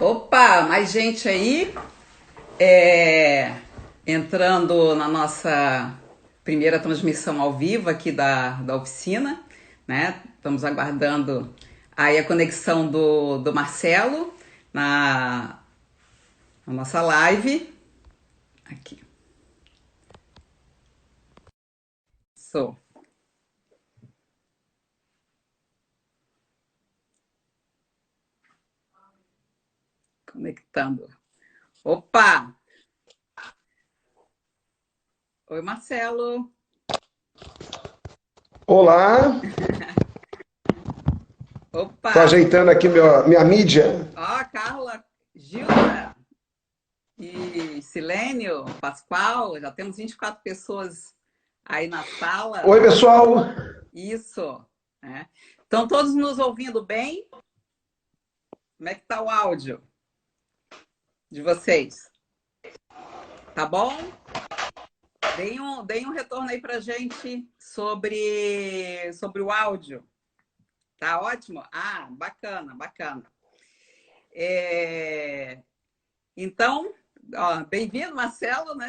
Opa, mais gente aí, entrando na nossa primeira transmissão ao vivo aqui da oficina, né? Estamos aguardando aí a conexão do Marcelo na nossa live. Aqui. Sou. Conectando. Opa! Oi, Marcelo. Olá, estou Opa! ajeitando aqui minha mídia. Ó, Carla, Gilda e Silênio, Pascoal, já temos 24 pessoas aí na sala. Oi, pessoal. Isso, né? Estão todos nos ouvindo bem? Como é que tá o áudio de vocês? Tá bom? Deem um retorno aí pra gente sobre o áudio. Tá ótimo? Ah, bacana, bacana. Então, bem-vindo, Marcelo, né?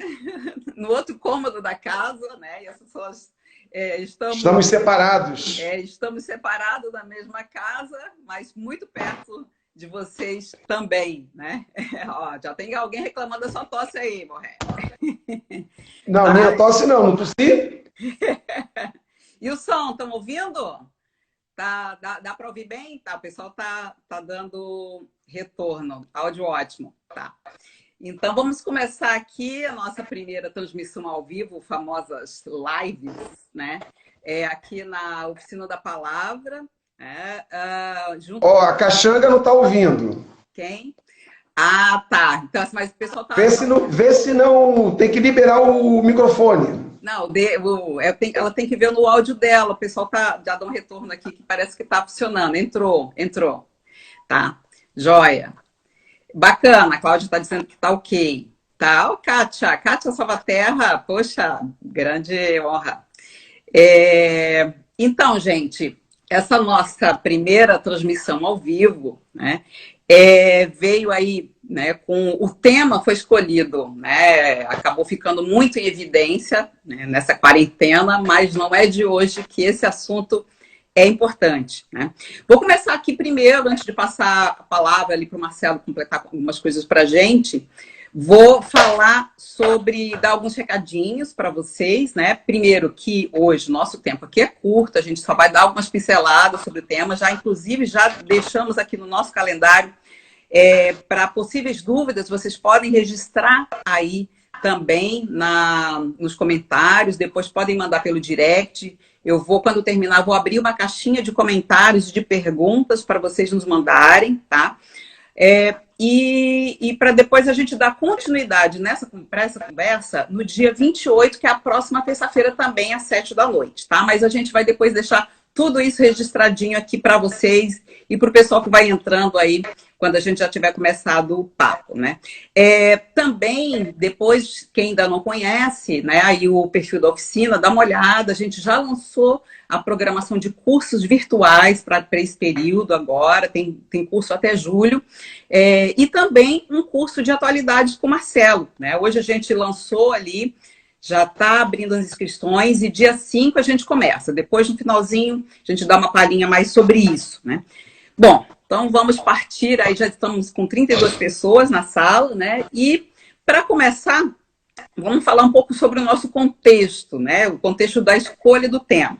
No outro cômodo da casa, né? E as pessoas Estamos separados. estamos separados da mesma casa, mas muito perto de vocês também, né? Ó, já tem alguém reclamando da sua tosse aí, Morré. Não, Tá? minha tosse não tossi. E o som, estão ouvindo? Dá para ouvir bem? Tá, o pessoal tá dando retorno. Áudio ótimo. Tá. Então, vamos começar aqui a nossa primeira transmissão ao vivo, famosas lives, né? Aqui na Oficina da Palavra. A Caxanga não está ouvindo. Quem? Ah, tá. Então, mas o pessoal tá... Vê se não tem que liberar o microfone. Não, ela tem que ver no áudio dela. O pessoal já dá um retorno aqui que parece que está funcionando. Entrou. Tá, joia. Bacana, a Cláudia está dizendo que está ok. Tá, ó, Kátia Salvaterra, poxa, grande honra. Então, gente, essa nossa primeira transmissão ao vivo, né, veio aí, né, o tema foi escolhido, né, acabou ficando muito em evidência, né, nessa quarentena, mas não é de hoje que esse assunto é importante, né? Vou começar aqui primeiro, antes de passar a palavra ali para o Marcelo completar algumas coisas para a gente. Vou falar dar alguns recadinhos para vocês, né? Primeiro, que hoje nosso tempo aqui é curto, a gente só vai dar algumas pinceladas sobre o tema, inclusive já deixamos aqui no nosso calendário para possíveis dúvidas, vocês podem registrar aí também nos comentários, depois podem mandar pelo direct. Quando terminar, vou abrir uma caixinha de comentários, de perguntas para vocês nos mandarem, tá? E para depois a gente dar continuidade para essa conversa no dia 28, que é a próxima terça-feira também, às 7 da noite, tá? Mas a gente vai depois deixar tudo isso registradinho aqui para vocês e para o pessoal que vai entrando aí quando a gente já tiver começado o papo, né? Também, depois, quem ainda não conhece, né, aí o perfil da oficina, dá uma olhada, a gente já lançou a programação de cursos virtuais para esse período agora, tem curso até julho, e também um curso de atualidades com o Marcelo, né? Hoje a gente lançou ali, já está abrindo as inscrições e dia 5 a gente começa. Depois, no finalzinho, a gente dá uma palhinha mais sobre isso, né? Bom, então vamos partir, aí já estamos com 32 pessoas na sala, né? E para começar, vamos falar um pouco sobre o nosso contexto, né? O contexto da escolha do tema.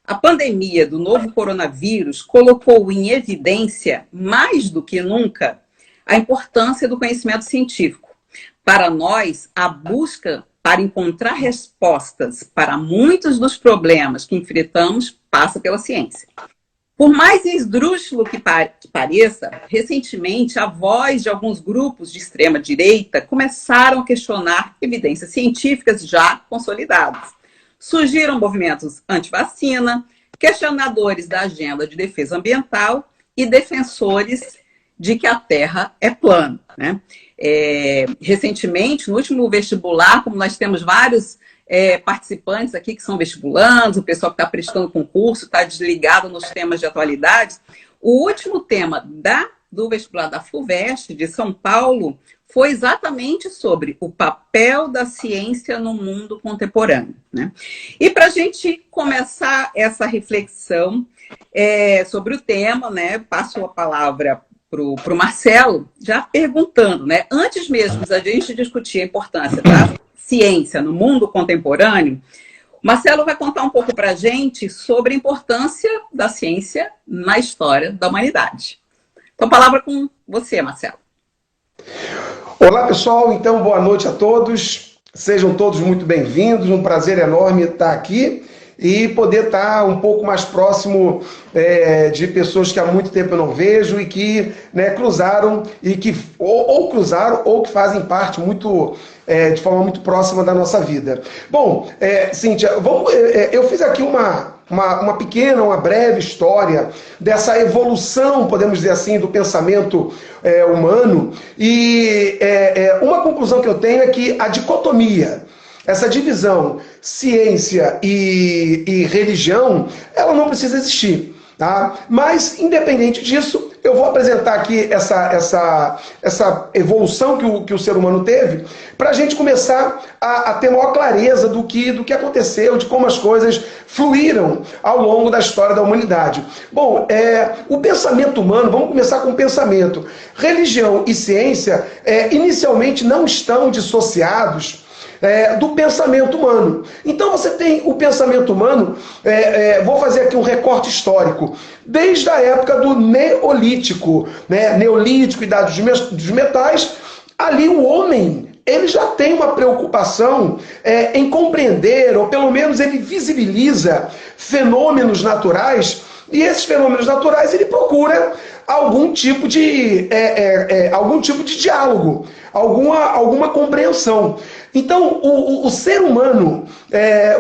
A pandemia do novo coronavírus colocou em evidência, mais do que nunca, a importância do conhecimento científico. Para nós, a busca para encontrar respostas para muitos dos problemas que enfrentamos passa pela ciência. Por mais esdrúxulo que pareça, recentemente a voz de alguns grupos de extrema-direita começaram a questionar evidências científicas já consolidadas. Surgiram movimentos anti-vacina, questionadores da agenda de defesa ambiental e defensores de que a Terra é plana, né? Recentemente, no último vestibular, como nós temos vários participantes aqui que são vestibulandos, o pessoal que está prestando concurso, está desligado nos temas de atualidade, o último tema do vestibular da FUVEST de São Paulo foi exatamente sobre o papel da ciência no mundo contemporâneo, né? E para a gente começar essa reflexão sobre o tema, né, passo a palavra para o Marcelo, já perguntando, né, antes mesmo da gente discutir a importância da ciência no mundo contemporâneo, o Marcelo vai contar um pouco para a gente sobre a importância da ciência na história da humanidade. Então, palavra com você, Marcelo. Olá, pessoal. Então, boa noite a todos. Sejam todos muito bem-vindos. Um prazer enorme estar aqui e poder estar um pouco mais próximo de pessoas que há muito tempo eu não vejo e que, né, cruzaram e que ou cruzaram ou que fazem parte muito de forma muito próxima da nossa vida. Bom, Cíntia, eu fiz aqui uma pequena, uma breve história dessa evolução, podemos dizer assim, do pensamento humano, e uma conclusão que eu tenho é que a dicotomia, essa divisão ciência e religião, ela não precisa existir, tá? Mas, independente disso, eu vou apresentar aqui essa evolução que o ser humano teve, para a gente começar a ter maior clareza do que aconteceu, de como as coisas fluíram ao longo da história da humanidade. Bom, o pensamento humano, vamos começar com o pensamento. Religião e ciência, inicialmente, não estão dissociados do pensamento humano. Então você tem o pensamento humano, vou fazer aqui um recorte histórico, desde a época do Neolítico, né? Neolítico, Idade dos Metais, ali o homem, ele já tem uma preocupação em compreender, ou pelo menos ele visibiliza fenômenos naturais, e esses fenômenos naturais ele procura algum tipo de diálogo, alguma compreensão. Então, o ser humano,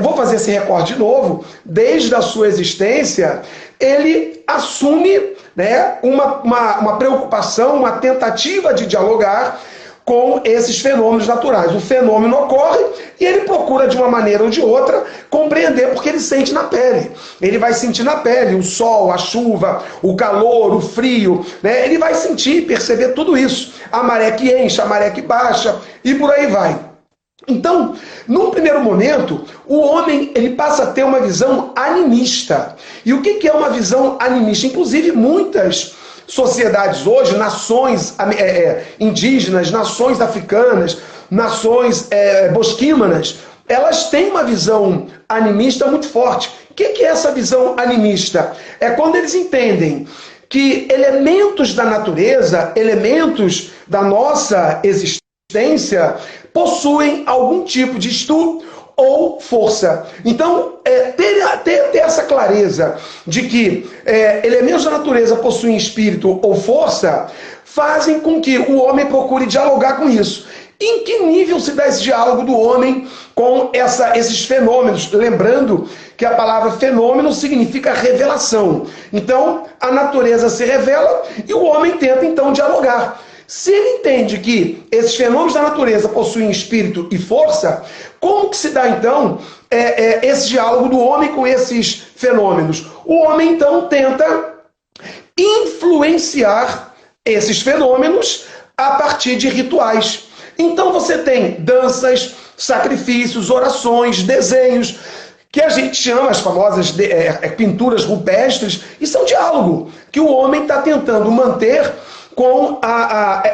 vou fazer esse recorte de novo, desde a sua existência, ele assume, né, uma preocupação, uma tentativa de dialogar com esses fenômenos naturais. O fenômeno ocorre e ele procura, de uma maneira ou de outra, compreender, porque ele sente na pele. Ele vai sentir na pele o sol, a chuva, o calor, o frio, né? Ele vai sentir, perceber tudo isso. A maré que enche, a maré que baixa e por aí vai. Então, num primeiro momento, o homem ele passa a ter uma visão animista. E o que é uma visão animista? Inclusive, muitas sociedades hoje, nações indígenas, nações africanas, nações bosquímanas, elas têm uma visão animista muito forte. O que é essa visão animista? É quando eles entendem que elementos da natureza, elementos da nossa existência, possuem algum tipo de estudo ou força. Então, ter essa clareza de que elementos da natureza possuem espírito ou força, fazem com que o homem procure dialogar com isso. Em que nível se dá esse diálogo do homem com esses fenômenos? Lembrando que a palavra fenômeno significa revelação. Então, a natureza se revela e o homem tenta, então, dialogar. Se ele entende que esses fenômenos da natureza possuem espírito e força, como que se dá, então, esse diálogo do homem com esses fenômenos? O homem, então, tenta influenciar esses fenômenos a partir de rituais. Então você tem danças, sacrifícios, orações, desenhos, que a gente chama as famosas pinturas rupestres, isso é um diálogo que o homem está tentando manter com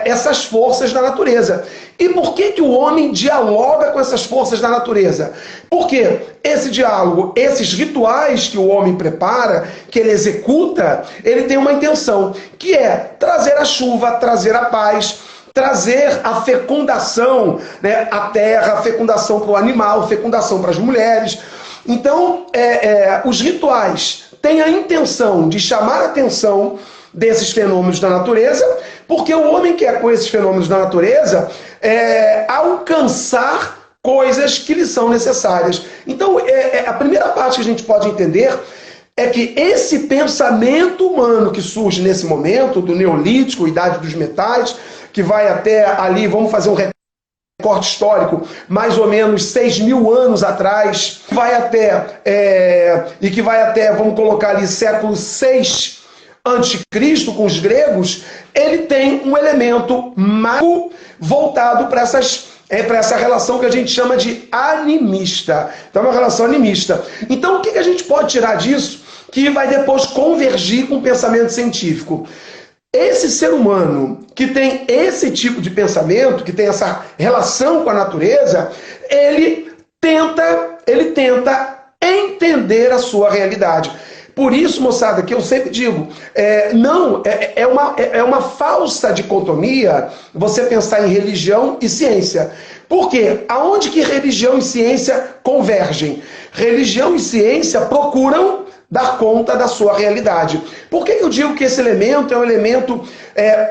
essas forças da natureza. E por que o homem dialoga com essas forças da natureza? Porque esse diálogo, esses rituais que o homem prepara, que ele executa, ele tem uma intenção, que é trazer a chuva, trazer a paz, trazer a fecundação, né, à terra, a fecundação para o animal, fecundação para as mulheres. Então, os rituais têm a intenção de chamar a atenção desses fenômenos da natureza, porque o homem quer, com esses fenômenos da natureza, alcançar coisas que lhe são necessárias. Então, a primeira parte que a gente pode entender é que esse pensamento humano que surge nesse momento, do Neolítico, Idade dos Metais, que vai até ali, vamos fazer um recorte histórico, mais ou menos 6.000 anos atrás, que vai até, vamos colocar ali, século VI anticristo, com os gregos, ele tem um elemento mágico voltado para essa relação que a gente chama de animista. Então é uma relação animista. Então o que a gente pode tirar disso que vai depois convergir com o pensamento científico? Esse ser humano que tem esse tipo de pensamento, que tem essa relação com a natureza, ele tenta entender a sua realidade. Por isso, moçada, que eu sempre digo, é uma falsa dicotomia você pensar em religião e ciência. Por quê? Aonde que religião e ciência convergem? Religião e ciência procuram dar conta da sua realidade. Por que eu digo que esse elemento é um elemento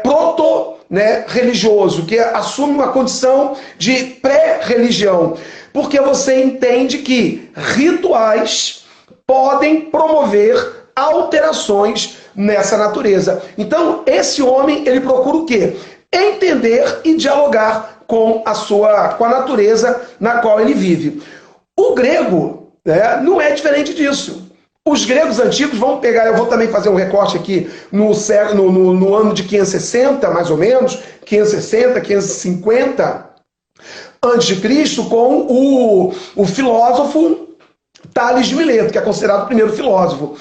proto-religioso, que assume uma condição de pré-religião? Porque você entende que rituais podem promover alterações nessa natureza. Então, esse homem, ele procura o quê? Entender e dialogar com a natureza na qual ele vive. O grego, não é diferente disso. Os gregos antigos, vamos pegar, eu vou também fazer um recorte aqui no ano de 560, mais ou menos, 560, 550 a.C., com o filósofo Tales de Mileto, que é considerado o primeiro filósofo.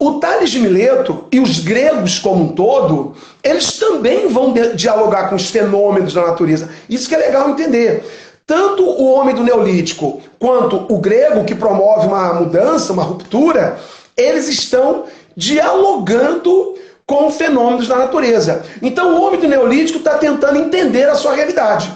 O Tales de Mileto e os gregos como um todo, eles também vão dialogar com os fenômenos da natureza. Isso que é legal entender. Tanto o homem do Neolítico quanto o grego, que promove uma mudança, uma ruptura, eles estão dialogando com fenômenos da natureza. Então o homem do Neolítico está tentando entender a sua realidade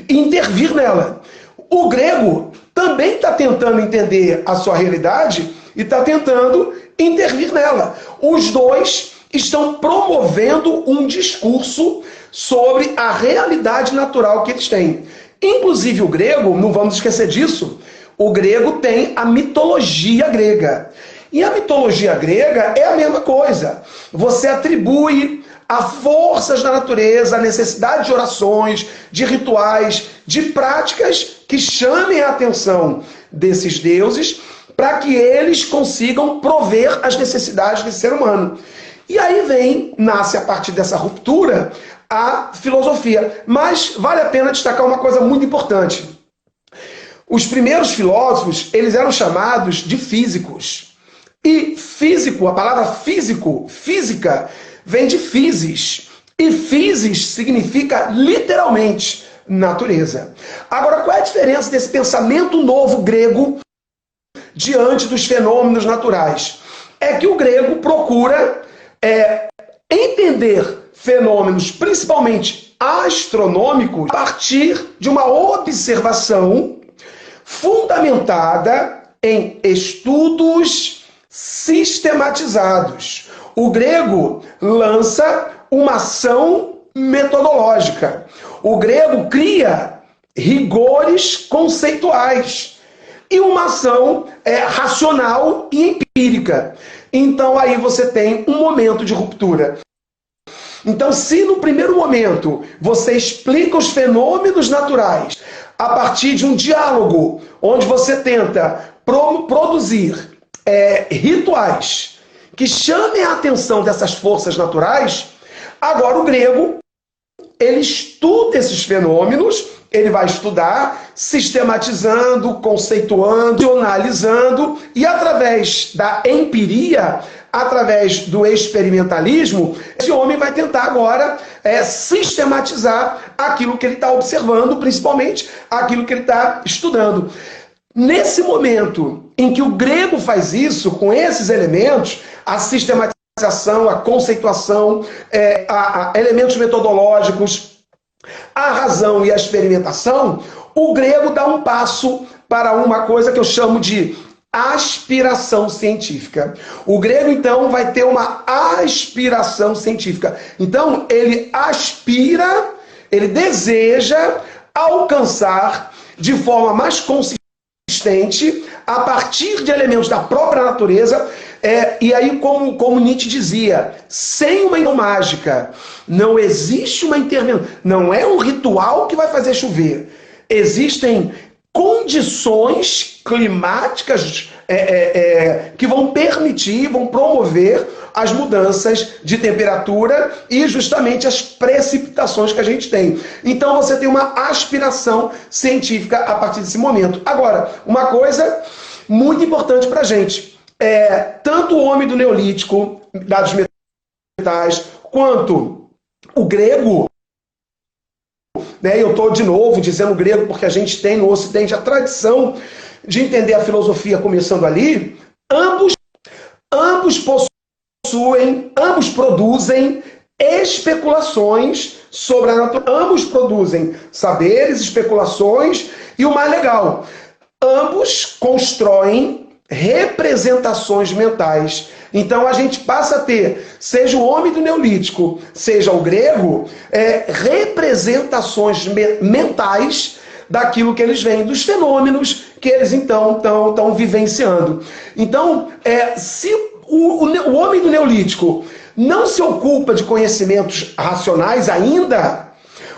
e intervir nela. O grego também está tentando entender a sua realidade e está tentando intervir nela. Os dois estão promovendo um discurso sobre a realidade natural que eles têm. Inclusive o grego, não vamos esquecer disso, o grego tem a mitologia grega. E a mitologia grega é a mesma coisa. Você atribui a forças da natureza, a necessidade de orações, de rituais, de práticas que chamem a atenção desses deuses para que eles consigam prover as necessidades desse ser humano. E aí nasce a partir dessa ruptura a filosofia. Mas vale a pena destacar uma coisa muito importante. Os primeiros filósofos, eles eram chamados de físicos. E físico, a palavra físico, física, vem de physis. E physis significa literalmente natureza. Agora, qual é a diferença desse pensamento novo grego diante dos fenômenos naturais? É que o grego procura entender fenômenos, principalmente astronômicos, a partir de uma observação fundamentada em estudos sistematizados. O grego lança uma ação metodológica. O grego cria rigores conceituais e uma ação racional e empírica. Então aí você tem um momento de ruptura. Então, se no primeiro momento você explica os fenômenos naturais a partir de um diálogo onde você tenta produzir rituais que chamem a atenção dessas forças naturais, agora o grego, ele estuda esses fenômenos, ele vai estudar, sistematizando, conceituando, analisando, e através da empiria, através do experimentalismo, esse homem vai tentar agora sistematizar aquilo que ele está observando, principalmente aquilo que ele está estudando. Nesse momento em que o grego faz isso, com esses elementos, a sistematização, a conceituação, elementos metodológicos, a razão e a experimentação, o grego dá um passo para uma coisa que eu chamo de aspiração científica. O grego, então, vai ter uma aspiração científica. Então, ele aspira, ele deseja alcançar de forma mais consistente, a partir de elementos da própria natureza, e aí, como Nietzsche dizia, sem uma mágica, não existe uma intervenção, não é um ritual que vai fazer chover. Existem condições climáticas que vão permitir, vão promover as mudanças de temperatura e justamente as precipitações que a gente tem. Então você tem uma aspiração científica a partir desse momento. Agora, uma coisa muito importante para a gente, tanto o homem do Neolítico, dados metais, quanto o grego, né? Eu estou de novo dizendo grego porque a gente tem no Ocidente a tradição de entender a filosofia começando ali. Ambos possuem, ambos produzem especulações sobre a natureza. Ambos produzem saberes, especulações e o mais legal, ambos constroem representações mentais. Então a gente passa a ter, seja o homem do Neolítico, seja o grego, representações mentais daquilo que eles veem, dos fenômenos que eles então estão vivenciando. Então, se o homem do Neolítico não se ocupa de conhecimentos racionais ainda,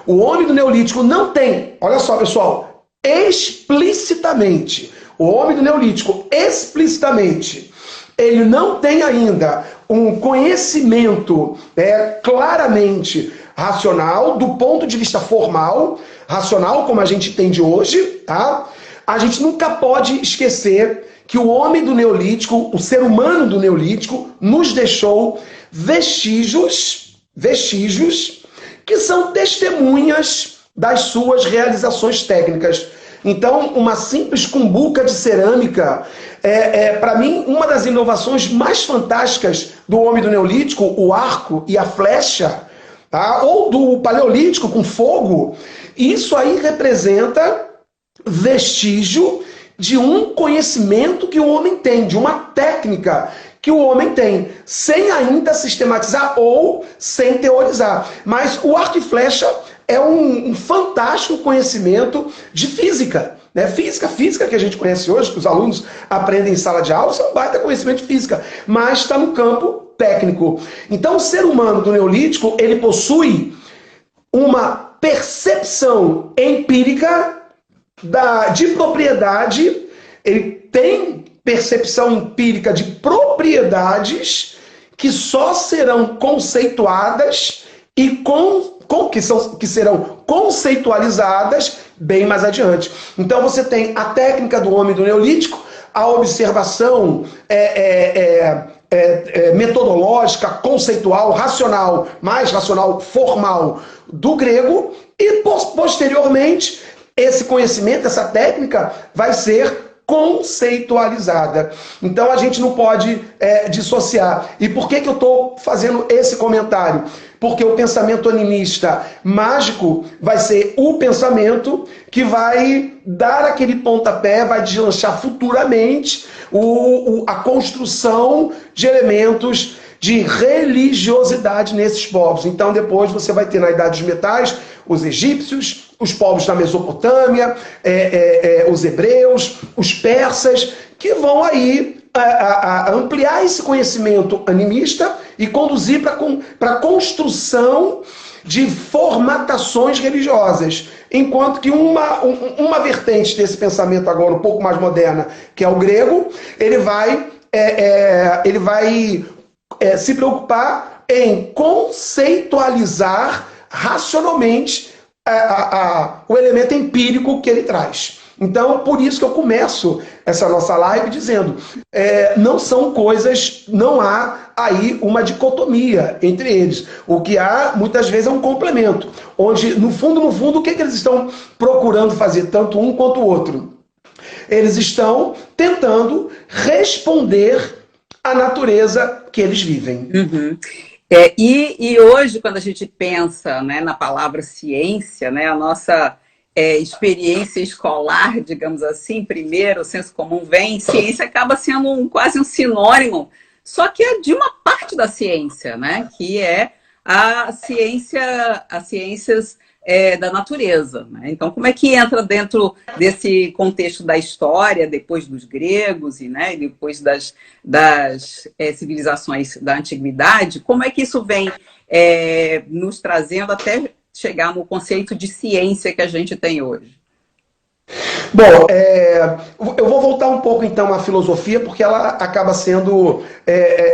o homem do Neolítico não tem, olha só pessoal, explicitamente, o homem do Neolítico explicitamente, ele não tem ainda um conhecimento claramente racional, do ponto de vista formal, racional como a gente entende hoje, tá? A gente nunca pode esquecer que o homem do Neolítico, o ser humano do Neolítico, nos deixou vestígios que são testemunhas das suas realizações técnicas. Então, uma simples cumbuca de cerâmica para mim, uma das inovações mais fantásticas do homem do Neolítico, o arco e a flecha, tá? Ou do Paleolítico com fogo, isso aí representa vestígio de um conhecimento que o homem tem, de uma técnica que o homem tem, sem ainda sistematizar ou sem teorizar. Mas o arco e flecha é um fantástico conhecimento de física. Né? Física que a gente conhece hoje, que os alunos aprendem em sala de aula, isso é um baita conhecimento de física, mas está no campo técnico. Então o ser humano do Neolítico, ele possui uma percepção empírica de propriedade, ele tem percepção empírica de propriedades que só serão conceituadas e que serão conceitualizadas bem mais adiante. Então você tem a técnica do homem do Neolítico, a observação metodológica, conceitual, racional, mais racional, formal do grego, e posteriormente esse conhecimento, essa técnica vai ser conceitualizada. Então a gente não pode dissociar. E por que eu estou fazendo esse comentário? Porque o pensamento animista mágico vai ser o pensamento que vai dar aquele pontapé, vai deslanchar futuramente a construção de elementos de religiosidade nesses povos. Então depois você vai ter na Idade dos Metais os egípcios, os povos da Mesopotâmia, os hebreus, os persas, que vão aí a ampliar esse conhecimento animista e conduzir para a construção de formatações religiosas. Enquanto que uma vertente desse pensamento agora um pouco mais moderna, que é o grego, ele vai se preocupar em conceitualizar racionalmente o elemento empírico que ele traz. Então, por isso que eu começo essa nossa live dizendo, não são coisas, não há aí uma dicotomia entre eles. O que há, muitas vezes, é um complemento, onde, no fundo, o que eles estão procurando fazer, tanto um quanto o outro? Eles estão tentando responder à natureza que eles vivem. Uhum. E hoje, quando a gente pensa, né, na palavra ciência, né, a nossa experiência escolar, digamos assim, primeiro, o senso comum vem, ciência acaba sendo quase um sinônimo, só que é de uma parte da ciência, né, que é as ciências da natureza. Né? Então, como é que entra dentro desse contexto da história, depois dos gregos e depois das civilizações da antiguidade, como é que isso vem nos trazendo até chegar no conceito de ciência que a gente tem hoje? Bom, eu vou voltar um pouco então à filosofia, porque ela acaba sendo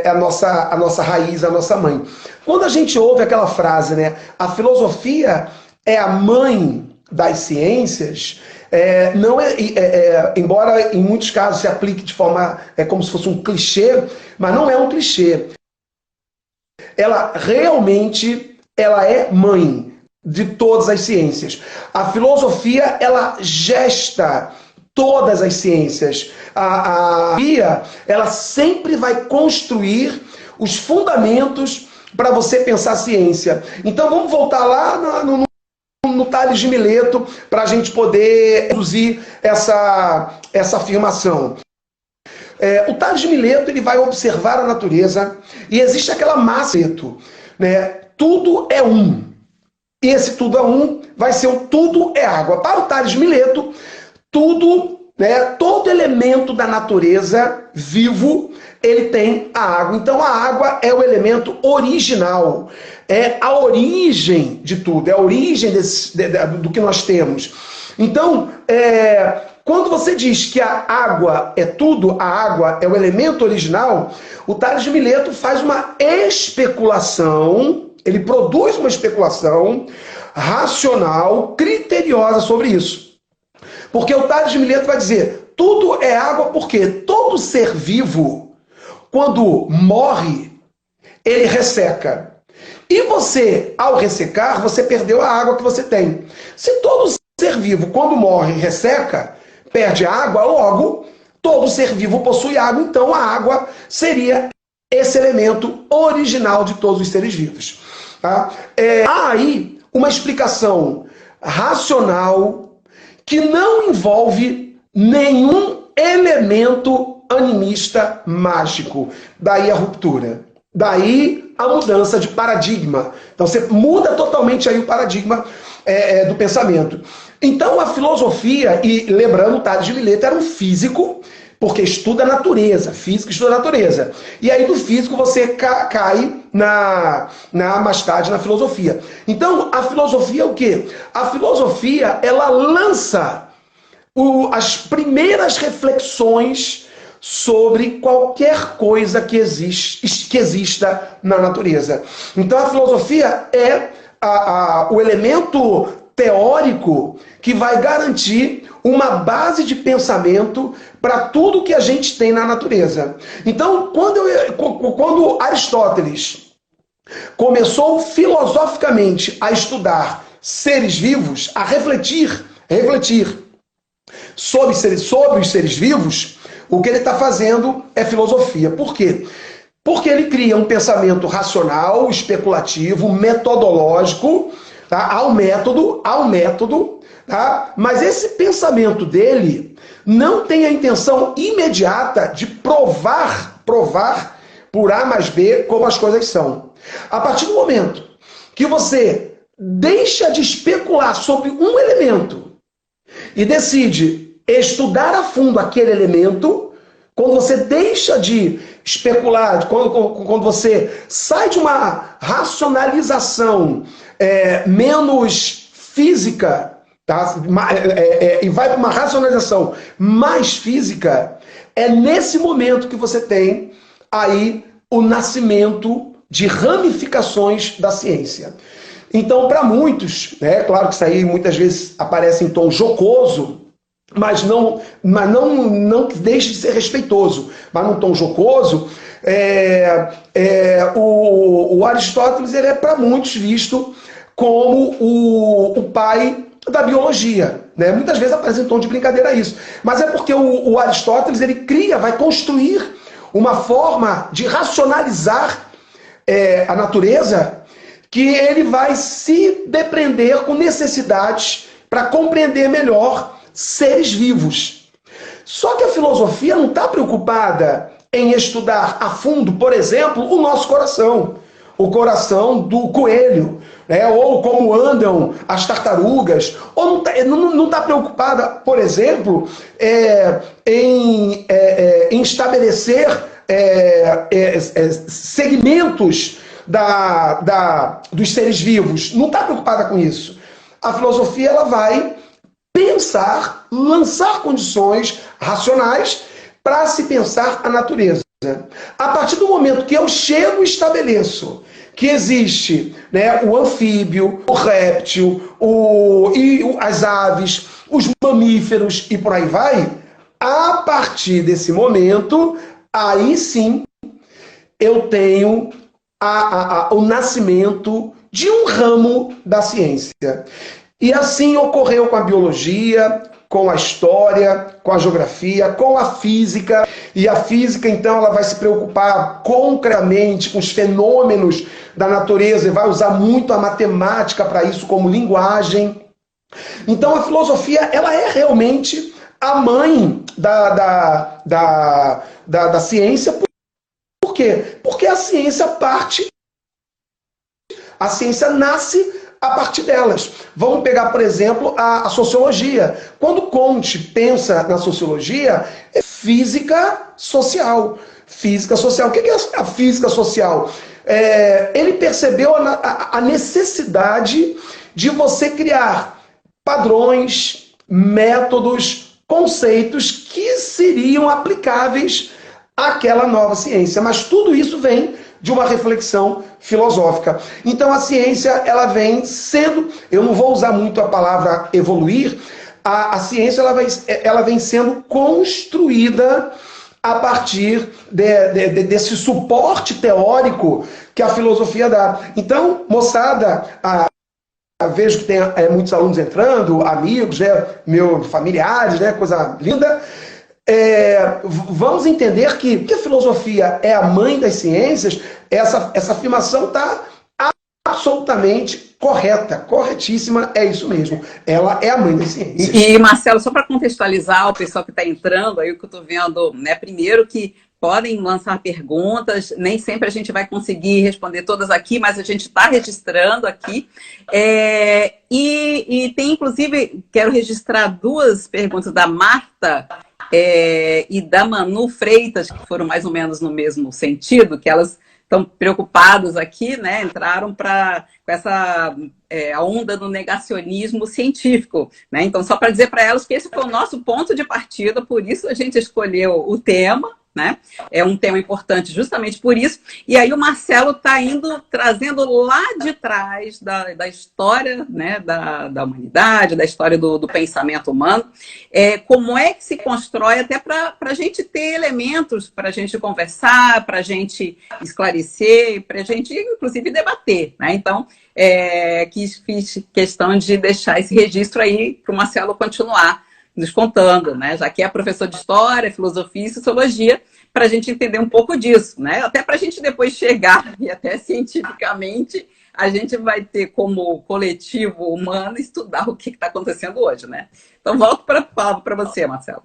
a nossa raiz, a nossa mãe. Quando a gente ouve aquela frase, né, a filosofia é a mãe das ciências, não embora em muitos casos se aplique de forma, como se fosse um clichê, mas não é um clichê. Ela realmente é mãe de todas as ciências. A filosofia, ela gesta todas as ciências. A filosofia, ela sempre vai construir os fundamentos para você pensar a ciência. Então vamos voltar lá no Tales de Mileto para a gente poder reduzir essa afirmação. O Tales de Mileto, ele vai observar a natureza e existe aquela máxima, né? Tudo é um. E esse tudo é um vai ser o tudo é água. Para o Tales de Mileto, tudo, né, todo elemento da natureza vivo, ele tem a água. Então a água é o elemento original. É a origem de tudo, é a origem do que nós temos. Então, quando você diz que a água é tudo, a água é o elemento original, o Tales de Mileto faz uma especulação, ele produz uma especulação racional, criteriosa sobre isso. Porque o Tales de Mileto vai dizer, tudo é água porque todo ser vivo, quando morre, ele resseca. E você, ao ressecar, você perdeu a água que você tem. Se todo ser vivo, quando morre, resseca, perde água, logo, todo ser vivo possui água, então a água seria esse elemento original de todos os seres vivos. Tá? Há aí uma explicação racional que não envolve nenhum elemento animista mágico. Daí a ruptura. Daí a mudança de paradigma. Então você muda totalmente aí o paradigma do pensamento. Então a filosofia, e lembrando, Tales de Mileto era um físico, porque estuda a natureza, físico estuda a natureza. E aí do físico você cai mais tarde na filosofia. Então a filosofia é o quê? A filosofia, ela lança as primeiras reflexões sobre qualquer coisa que exista na natureza. Então a filosofia é o elemento teórico que vai garantir uma base de pensamento para tudo que a gente tem na natureza. Então, quando Aristóteles começou filosoficamente a estudar seres vivos, a refletir sobre os seres vivos, o que ele está fazendo é filosofia. Por quê? Porque ele cria um pensamento racional, especulativo, metodológico, tá? Há um método, tá? Mas esse pensamento dele não tem a intenção imediata de provar por A mais B como as coisas são. A partir do momento que você deixa de especular sobre um elemento e decide estudar a fundo aquele elemento, quando você deixa de especular, quando você sai de uma racionalização menos física, tá? E vai para uma racionalização mais física, é nesse momento que você tem aí o nascimento de ramificações da ciência. Então, para muitos, né, claro que isso aí muitas vezes aparece em tom jocoso, mas não deixe de ser respeitoso. Mas num tom jocoso, o Aristóteles ele é para muitos visto como o pai da biologia. Né? Muitas vezes aparece em tom de brincadeira isso. Mas é porque o Aristóteles ele vai construir uma forma de racionalizar a natureza que ele vai se depreender com necessidades para compreender melhor seres vivos. Só que a filosofia não está preocupada em estudar a fundo, por exemplo, o nosso coração. O coração do coelho, né? Ou como andam as tartarugas. Ou não está preocupada, por exemplo, em estabelecer segmentos dos seres vivos. Não está preocupada com isso. A filosofia ela vai pensar, lançar condições racionais para se pensar a natureza. A partir do momento que eu chego e estabeleço que existe, né, o anfíbio, o réptil, as aves, os mamíferos e por aí vai, a partir desse momento, aí sim eu tenho o nascimento de um ramo da ciência. E assim ocorreu com a biologia, com a história, com a geografia, com a física. E a física, então, ela vai se preocupar concretamente com os fenômenos da natureza e vai usar muito a matemática para isso como linguagem. Então, a filosofia, ela é realmente a mãe da ciência. Por quê? Porque a ciência nasce a partir delas. Vamos pegar, por exemplo, a sociologia. Quando Comte pensa na sociologia, é física social. Física social. O que é a física social? Ele percebeu a necessidade de você criar padrões, métodos, conceitos que seriam aplicáveis àquela nova ciência. Mas tudo isso vem de uma reflexão filosófica. Então a ciência, ela vem sendo, eu não vou usar muito a palavra evoluir, a ciência ela vem sendo construída a partir desse suporte teórico que a filosofia dá. Então, moçada, vejo que tem muitos alunos entrando, amigos, meus familiares, coisa linda. Vamos entender que a filosofia é a mãe das ciências. Essa afirmação está absolutamente correta, corretíssima, é isso mesmo. Ela é a mãe das ciências. E Marcelo, só para contextualizar o pessoal que está entrando, aí o que eu estou vendo, primeiro que podem lançar perguntas, nem sempre a gente vai conseguir responder todas aqui, mas a gente está registrando aqui. E tem, inclusive, quero registrar duas perguntas da Marta e da Manu Freitas, que foram mais ou menos no mesmo sentido, que elas estão preocupadas aqui, entraram com essa a onda do negacionismo científico. Então, só para dizer para elas que esse foi o nosso ponto de partida, por isso a gente escolheu o tema, É um tema importante justamente por isso. E aí o Marcelo está trazendo lá de trás da história da humanidade, da história do pensamento humano, como é que se constrói, até para a gente ter elementos para a gente conversar, para a gente esclarecer, para a gente, inclusive, debater. Então, fiz questão de deixar esse registro aí para o Marcelo continuar nos contando, já que é professor de História, Filosofia e Sociologia, para a gente entender um pouco disso, até para a gente depois chegar, e até cientificamente, a gente vai ter como coletivo humano estudar o que está acontecendo hoje, Então, volto para a palavra para você, Marcelo.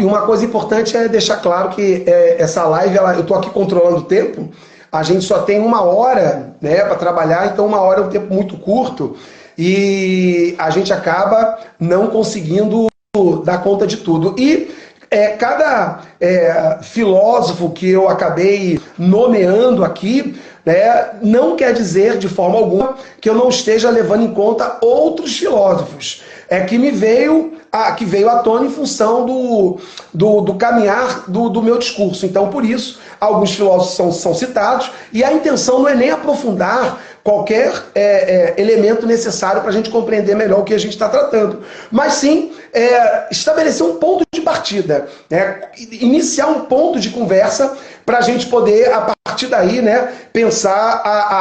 E uma coisa importante é deixar claro que essa live, eu estou aqui controlando o tempo, a gente só tem 1 hora para trabalhar, então 1 hora é um tempo muito curto, e a gente acaba não conseguindo dar conta de tudo. E cada filósofo que eu acabei nomeando aqui, não quer dizer de forma alguma que eu não esteja levando em conta outros filósofos. Que veio à tona em função do caminhar do meu discurso. Então, por isso, alguns filósofos são citados, e a intenção não é nem aprofundar qualquer elemento necessário para a gente compreender melhor o que a gente está tratando, mas sim estabelecer um ponto de partida, iniciar um ponto de conversa para a gente poder, a partir daí, pensar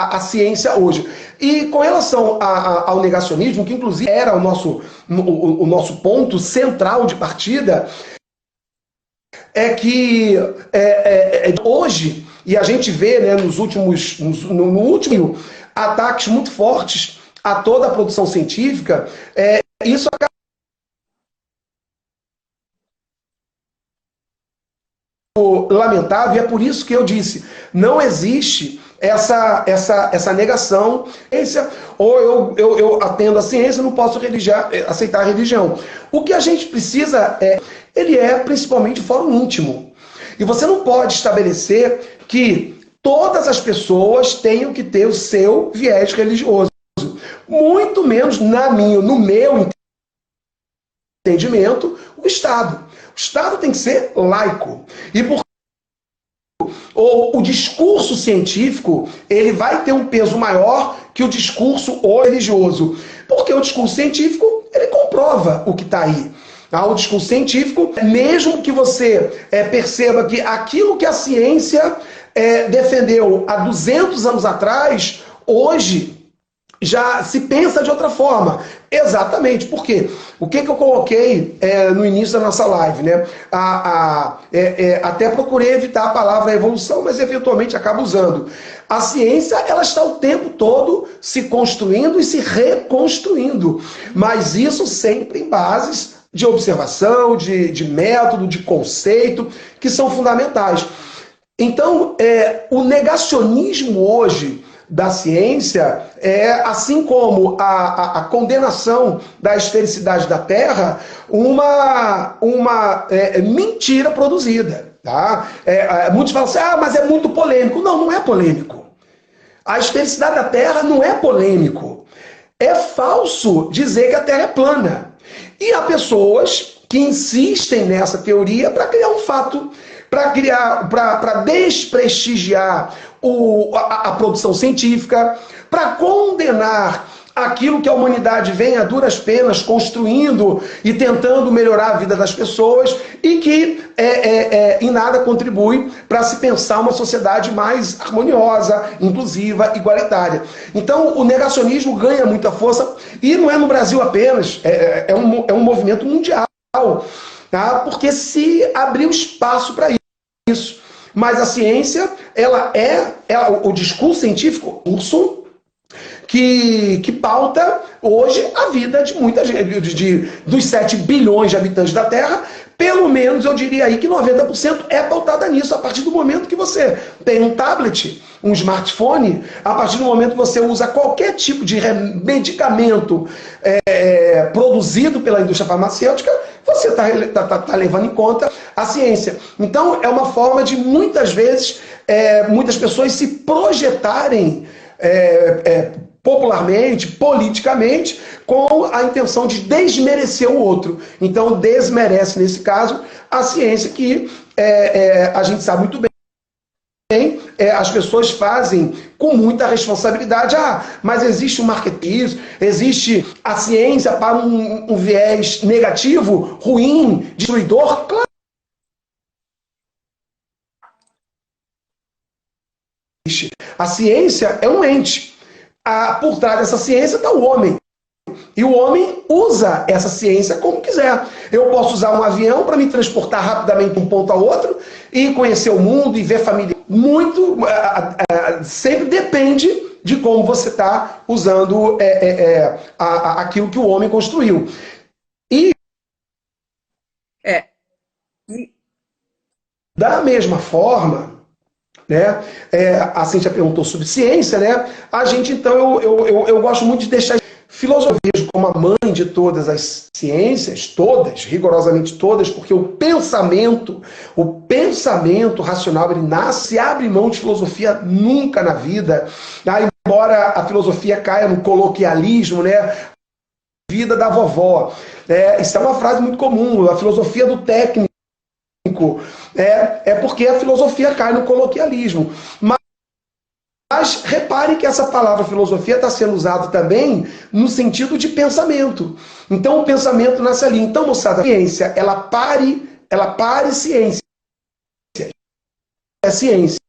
a ciência hoje. E com relação ao negacionismo, que inclusive era o nosso ponto central de partida, é que hoje, e a gente vê no último ataques muito fortes a toda a produção científica, isso acaba lamentável, e é por isso que eu disse, não existe essa negação, ou eu atendo a ciência, não posso aceitar a religião. O que a gente precisa ele é principalmente fórum íntimo. E você não pode estabelecer que todas as pessoas tenham que ter o seu viés religioso. muito menos no meu entendimento, o Estado. O Estado tem que ser laico. E por o discurso científico, ele vai ter um peso maior que o discurso religioso. Porque o discurso científico, ele comprova o que está aí. O discurso científico, mesmo que você perceba que aquilo que a ciência defendeu há 200 anos atrás, hoje já se pensa de outra forma. Exatamente. Por quê? O que eu coloquei no início da nossa live, né? Até procurei evitar a palavra evolução, mas eventualmente acabo usando. A ciência, ela está o tempo todo se construindo e se reconstruindo. Mas isso sempre em bases de observação, de método, de conceito, que são fundamentais. Então, o negacionismo hoje da ciência assim como a condenação da esfericidade da Terra, uma mentira produzida. Tá? Muitos falam assim, mas é muito polêmico. Não, não é polêmico. A esfericidade da Terra não é polêmico. É falso dizer que a Terra é plana. E há pessoas que insistem nessa teoria para criar um fato, para desprestigiar a produção científica, para condenar aquilo que a humanidade vem a duras penas construindo e tentando melhorar a vida das pessoas e que em nada contribui para se pensar uma sociedade mais harmoniosa, inclusiva, igualitária. Então o negacionismo ganha muita força e não é no Brasil apenas, é um movimento mundial, tá? Porque se abriu espaço para isso. Mas a ciência, o discurso científico, curso que pauta hoje a vida de muita gente, dos 7 bilhões de habitantes da Terra, pelo menos eu diria aí que 90% é pautada nisso, a partir do momento que você tem um tablet, um smartphone, a partir do momento que você usa qualquer tipo de medicamento produzido pela indústria farmacêutica, você está levando em conta a ciência. Então, é uma forma de, muitas vezes, muitas pessoas se projetarem popularmente, politicamente, com a intenção de desmerecer o outro. Então, desmerece, nesse caso, a ciência que a gente sabe muito bem. As pessoas fazem com muita responsabilidade. Mas existe um marketing, existe a ciência para um viés negativo, ruim, destruidor? Claro. A ciência é um ente. Por trás dessa ciência está o homem. E o homem usa essa ciência como quiser. Eu posso usar um avião para me transportar rapidamente de um ponto a outro e conhecer o mundo e ver família. Sempre depende de como você está usando aquilo que o homem construiu. Da mesma forma, né, a Cíntia perguntou sobre ciência, né? A gente, então, eu gosto muito de deixar filosofia como a mãe de todas as ciências, todas, rigorosamente todas, porque o pensamento racional, ele nasce, abre mão de filosofia nunca na vida. Embora a filosofia caia no coloquialismo, né? Vida da vovó. Isso é uma frase muito comum, a filosofia do técnico. Porque a filosofia cai no coloquialismo. Mas repare que essa palavra filosofia está sendo usada também no sentido de pensamento. Então o pensamento nasce ali. Então, moçada, a ciência, ela pare ciência. É ciência.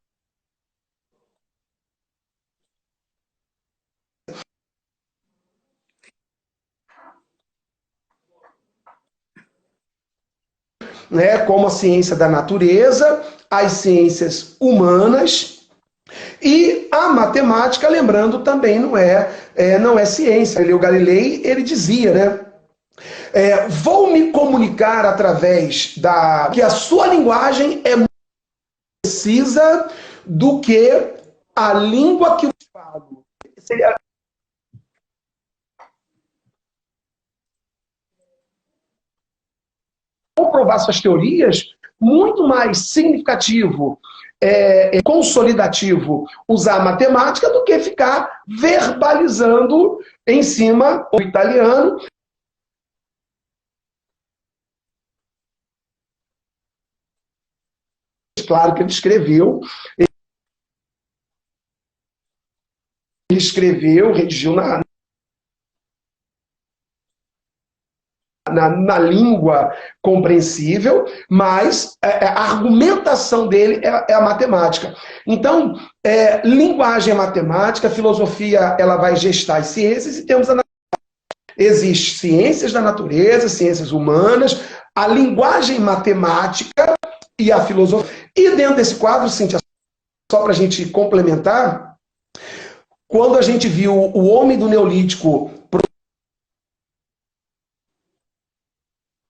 Como a ciência da natureza, as ciências humanas e a matemática, lembrando, também não é ciência. O Galilei, ele dizia, né? Vou me comunicar através que a sua linguagem é mais precisa do que a língua que eu falo. Seria comprovar suas teorias, muito mais significativo consolidativo usar a matemática do que ficar verbalizando em cima o italiano. Claro que ele escreveu, redigiu na língua compreensível, mas a argumentação dele é a matemática. Então, linguagem é matemática, filosofia ela vai gestar as ciências e temos existem ciências da natureza, ciências humanas, a linguagem matemática e a filosofia. E dentro desse quadro, Cíntia, só para a gente complementar, quando a gente viu o homem do Neolítico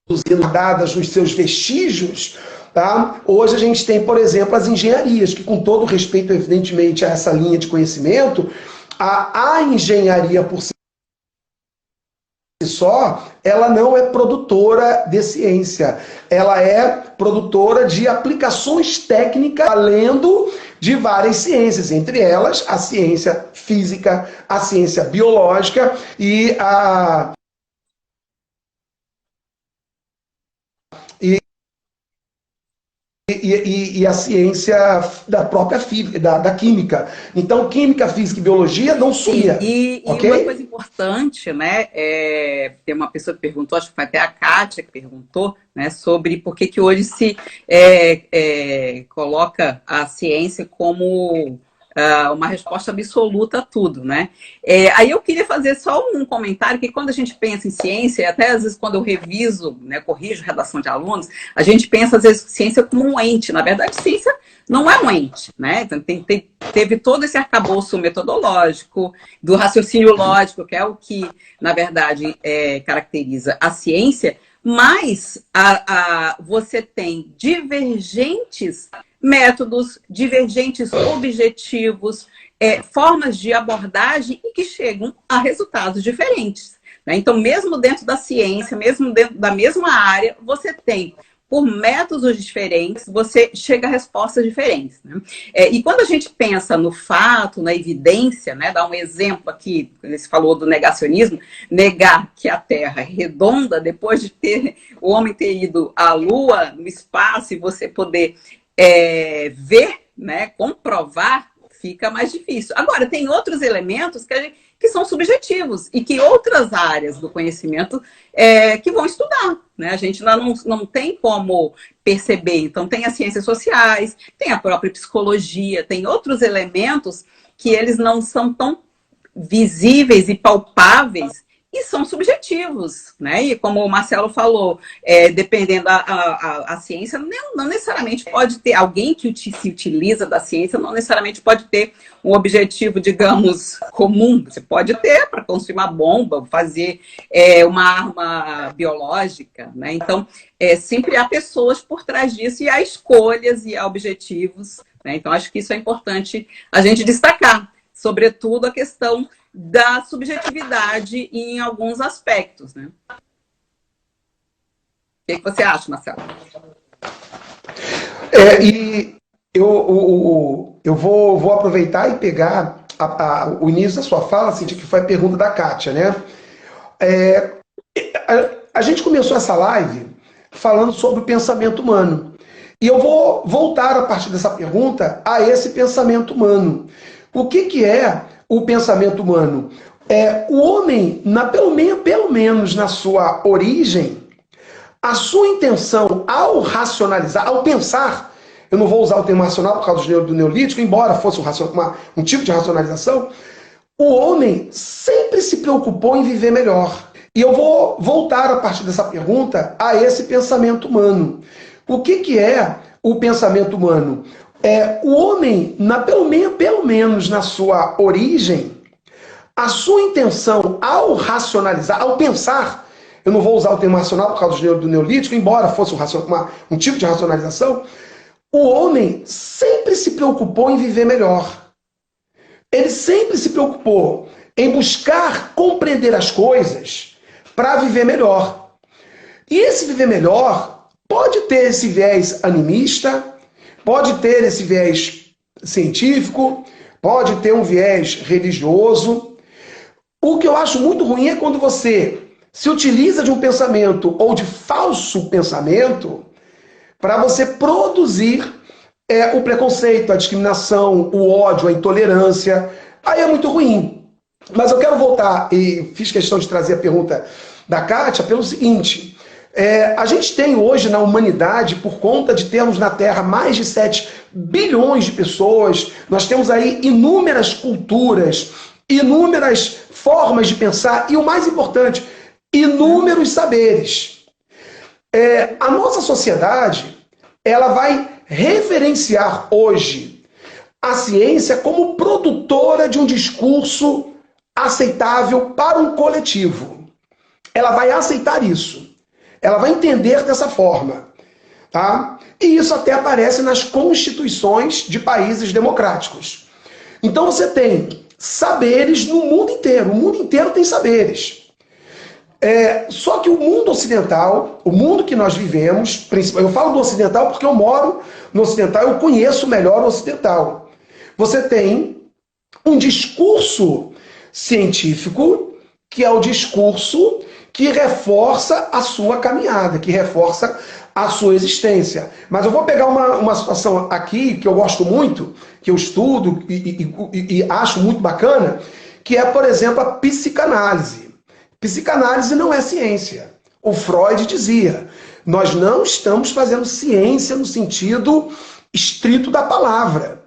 produzindo dadas nos seus vestígios, tá? Hoje a gente tem, por exemplo, as engenharias, que com todo respeito, evidentemente, a essa linha de conhecimento, a engenharia por si só, ela não é produtora de ciência, ela é produtora de aplicações técnicas, além de várias ciências, entre elas a ciência física, a ciência biológica e a ciência da própria física, da química. Então, química, física e biologia não sumia. E okay? Uma coisa importante, né? Tem uma pessoa que perguntou, acho que foi até a Kátia que perguntou, né, sobre por que hoje se coloca a ciência como uma resposta absoluta a tudo, né? Aí eu queria fazer só um comentário, que quando a gente pensa em ciência, e até às vezes quando eu reviso, né, corrijo redação de alunos, a gente pensa às vezes ciência como um ente. Na verdade, ciência não é um ente, né? Então, teve todo esse arcabouço metodológico, do raciocínio lógico, que é o que, na verdade, caracteriza a ciência, mas você tem divergentes métodos, divergentes objetivos, formas de abordagem e que chegam a resultados diferentes, né? Então, mesmo dentro da ciência, mesmo dentro da mesma área, você tem, por métodos diferentes, você chega a respostas diferentes, né? E quando a gente pensa no fato, na evidência, né, dá um exemplo aqui, quando você falou do negacionismo, negar que a Terra é redonda, depois de o homem ter ido à Lua, no espaço, e você poder ver, né, comprovar, fica mais difícil. Agora, tem outros elementos que são subjetivos e que outras áreas do conhecimento que vão estudar, né? A gente não tem como perceber. Então, tem as ciências sociais, tem a própria psicologia, tem outros elementos que eles não são tão visíveis e palpáveis e são subjetivos, né? E como o Marcelo falou, dependendo a ciência, não necessariamente pode ter, alguém que se utiliza da ciência não necessariamente pode ter um objetivo, digamos, comum. Você pode ter para construir uma bomba, fazer uma arma biológica, né? Então, sempre há pessoas por trás disso e há escolhas e há objetivos, né? Então, acho que isso é importante a gente destacar, sobretudo a questão da subjetividade em alguns aspectos, né? O que você acha, Marcelo? E eu vou aproveitar e pegar o início da sua fala, assim, que foi a pergunta da Kátia, né? A gente começou essa live falando sobre o pensamento humano. E eu vou voltar, a partir dessa pergunta, a esse pensamento humano. O que é o pensamento humano? O homem, pelo menos na sua origem, a sua intenção ao racionalizar, ao pensar, eu não vou usar o termo racional por causa do neolítico, embora fosse um tipo de racionalização, o homem sempre se preocupou em viver melhor. E eu vou voltar, a partir dessa pergunta, a esse pensamento humano. O que é o pensamento humano? O homem, pelo menos na sua origem, a sua intenção ao racionalizar, ao pensar, eu não vou usar o termo racional por causa do neolítico, embora fosse um tipo de racionalização, o homem sempre se preocupou em viver melhor. Ele sempre se preocupou em buscar compreender as coisas para viver melhor. E esse viver melhor pode ter esse viés animista, pode ter esse viés científico, pode ter um viés religioso. O que eu acho muito ruim é quando você se utiliza de um pensamento ou de falso pensamento para você produzir o preconceito, a discriminação, o ódio, a intolerância. Aí é muito ruim. Mas eu quero voltar, e fiz questão de trazer a pergunta da Kátia, pelo seguinte: a gente tem hoje na humanidade, por conta de termos na Terra mais de 7 bilhões de pessoas, nós temos aí inúmeras culturas, inúmeras formas de pensar e, o mais importante, inúmeros saberes. A nossa sociedade, ela vai referenciar hoje a ciência como produtora de um discurso aceitável para um coletivo. Ela vai aceitar isso. Ela vai entender dessa forma. Tá? E isso até aparece nas constituições de países democráticos. Então você tem saberes no mundo inteiro. O mundo inteiro tem saberes. Só que o mundo ocidental, o mundo que nós vivemos, eu falo do ocidental porque eu moro no ocidental, eu conheço melhor o ocidental. Você tem um discurso científico, que é o discurso que reforça a sua caminhada, que reforça a sua existência. Mas eu vou pegar uma situação aqui que eu gosto muito, que eu estudo e acho muito bacana, que é, por exemplo, a psicanálise. Psicanálise não é ciência. O Freud dizia, nós não estamos fazendo ciência no sentido estrito da palavra.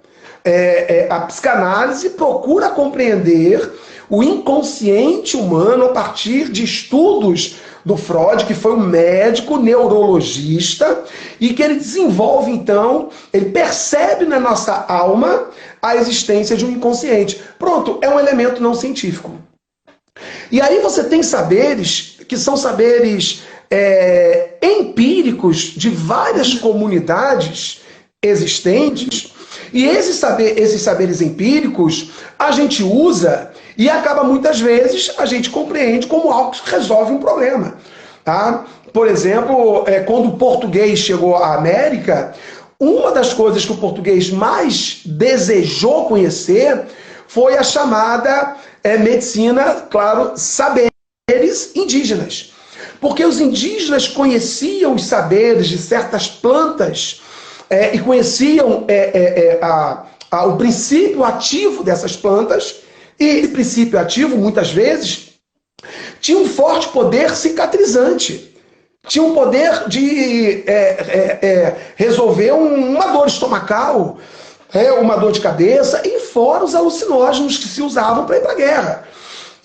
A psicanálise procura compreender o inconsciente humano a partir de estudos do Freud, que foi um médico neurologista, e que ele desenvolve, então, ele percebe na nossa alma a existência de um inconsciente. Pronto, é um elemento não científico. E aí você tem saberes que são saberes empíricos de várias comunidades existentes, e esses saberes empíricos a gente usa e acaba muitas vezes a gente compreende como algo que resolve um problema. Tá? Por exemplo, quando o português chegou à América, uma das coisas que o português mais desejou conhecer foi a chamada medicina, claro, saberes indígenas. Porque os indígenas conheciam os saberes de certas plantas e conheciam o princípio ativo dessas plantas, e esse princípio ativo, muitas vezes, tinha um forte poder cicatrizante. Tinha um poder de resolver uma dor estomacal, uma dor de cabeça, e fora os alucinógenos que se usavam para ir para a guerra.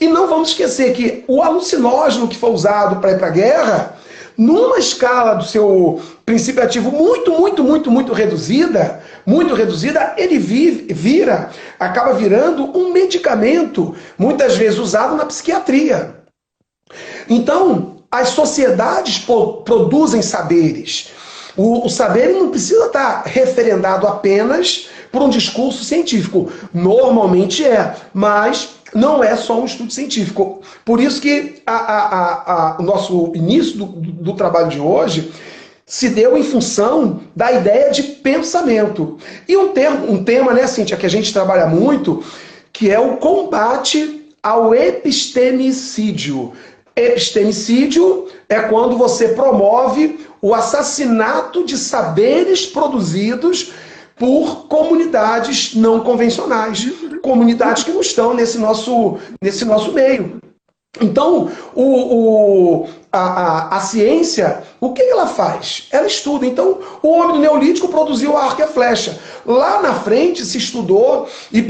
E não vamos esquecer que o alucinógeno que foi usado para ir para a guerra, numa escala do seu princípio ativo muito reduzida, ele acaba virando um medicamento, muitas vezes usado na psiquiatria. Então, as sociedades produzem saberes. O saber não precisa estar referendado apenas por um discurso científico. Normalmente mas não é só um estudo científico. Por isso que o nosso início do trabalho de hoje se deu em função da ideia de pensamento. E um tema, né, Cíntia, que a gente trabalha muito, que é o combate ao epistemicídio. Epistemicídio é quando você promove o assassinato de saberes produzidos por comunidades não convencionais, comunidades que não estão nesse nosso meio. Então, a ciência, o que ela faz? Ela estuda. Então, o homem do Neolítico produziu a arco e a flecha. Lá na frente se estudou e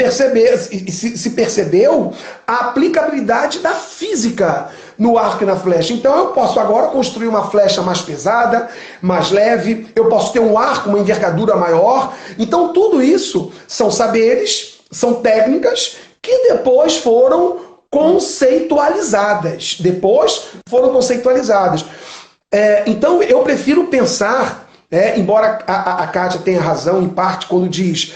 se percebeu a aplicabilidade da física no arco e na flecha. Então eu posso agora construir uma flecha mais pesada, mais leve, eu posso ter um arco, uma envergadura maior. Então tudo isso são saberes, são técnicas que depois foram conceitualizadas. Então eu prefiro pensar, embora a Kátia tenha razão em parte quando diz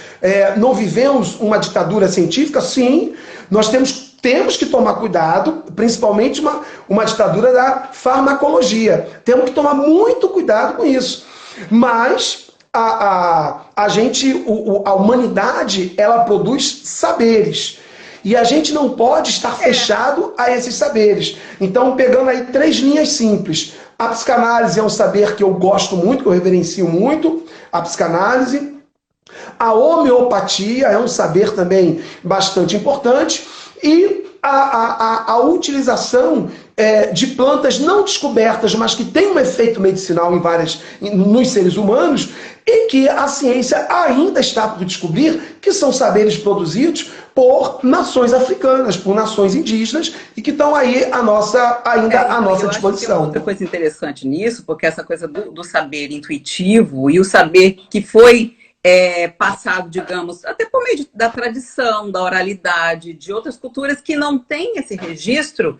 não vivemos uma ditadura científica, sim, nós temos que tomar cuidado, principalmente uma ditadura da farmacologia. Temos que tomar muito cuidado com isso. Mas a humanidade, ela produz saberes. E a gente não pode estar fechado a esses saberes. Então, pegando aí 3 linhas simples. A psicanálise é um saber que eu gosto muito, que eu reverencio muito, a psicanálise. A homeopatia é um saber também bastante importante. E a utilização de plantas não descobertas, mas que têm um efeito medicinal nos seres humanos, e que a ciência ainda está por descobrir, que são saberes produzidos por nações africanas, por nações indígenas, e que estão aí ainda à nossa disposição. Tem outra coisa interessante nisso, porque essa coisa do saber intuitivo e o saber que foi passado, digamos, até por meio da tradição, da oralidade, de outras culturas que não têm esse registro,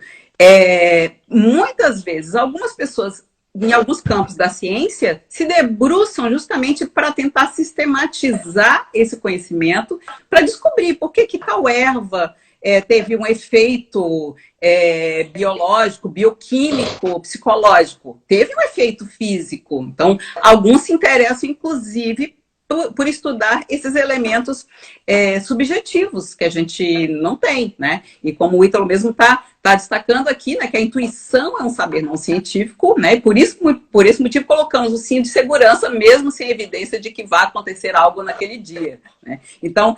muitas vezes, algumas pessoas, em alguns campos da ciência, se debruçam justamente para tentar sistematizar esse conhecimento, para descobrir por que tal erva teve um efeito biológico, bioquímico, psicológico. Teve um efeito físico. Então, alguns se interessam, inclusive, por estudar esses elementos subjetivos que a gente não tem, né? E como o Ítalo mesmo está destacando aqui, né, que a intuição é um saber não científico, né? E por esse motivo colocamos o cinto de segurança, mesmo sem evidência de que vai acontecer algo naquele dia, né? Então,